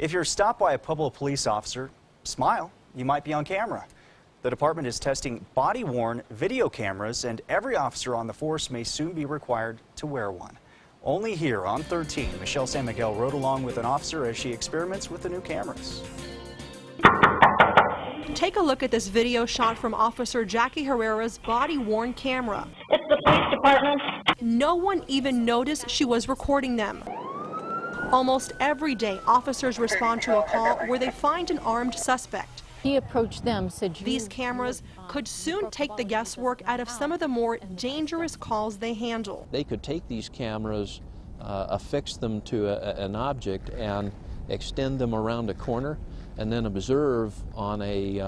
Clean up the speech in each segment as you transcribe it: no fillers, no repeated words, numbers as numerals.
If you're stopped by a Pueblo police officer, smile, you might be on camera. The department is testing body-worn video cameras, and every officer on the force may soon be required to wear one. Only here on 13, Michelle San Miguel rode along with an officer as she experiments with the new cameras. Take a look at this video shot from Officer Jackie Herrera's body-worn camera. It's the police department. No one even noticed she was recording them. Almost every day, officers respond to a call where they find an armed suspect. He approached them, said these cameras could soon take the guesswork out of some of the more dangerous calls they handle. They could take these cameras, affix them to an object and extend them around a corner and then observe on an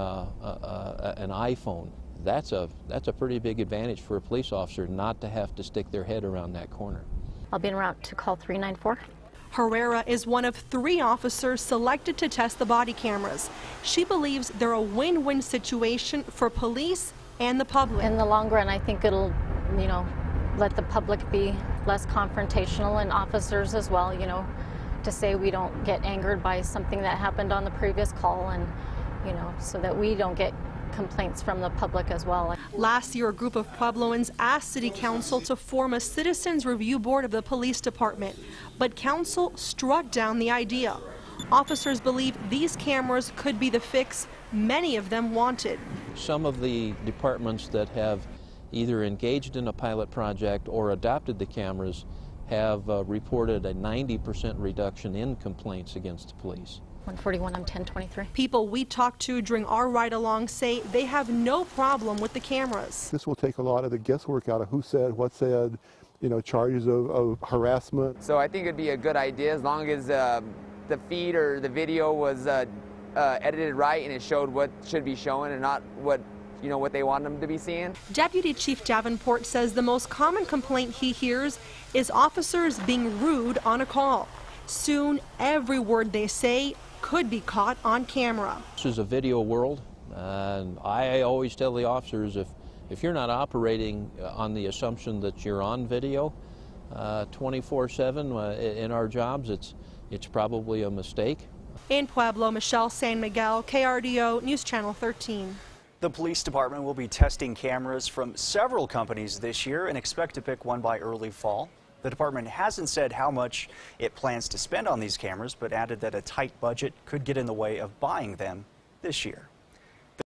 iPhone. That's a pretty big advantage for a police officer not to have to stick their head around that corner. I'll be en route to call 394. Herrera is one of 3 officers selected to test the body cameras. She believes they're a win-win situation for police and the public. In the long run, I think it'll, let the public be less confrontational, and officers as well, to say we don't get angered by something that happened on the previous call, and, so that we don't get complaints from the public as well. Last year, a group of Puebloans asked City Council to form a Citizens Review Board of the police department, but Council struck down the idea. Officers believe these cameras could be the fix many of them wanted. Some of the departments that have either engaged in a pilot project or adopted the cameras have reported a 90% reduction in complaints against the police. 141, I'm 1023. People we talked to during our ride-along say they have no problem with the cameras. This will take a lot of the guesswork out of who said, what said, charges of harassment. So I think it'd be a good idea as long as the feed or the video was edited right and it showed what should be shown and not what they want them to be seeing. Deputy Chief Davenport says the most common complaint he hears is officers being rude on a call. Soon, every word they say could be caught on camera. This is a video world, and I always tell the officers if you're not operating on the assumption that you're on video 24/7 in our jobs, it's probably a mistake. In Pueblo, Michelle San Miguel, KRDO News Channel 13. The police department will be testing cameras from several companies this year and expect to pick one by early fall. The department hasn't said how much it plans to spend on these cameras, but added that a tight budget could get in the way of buying them this year.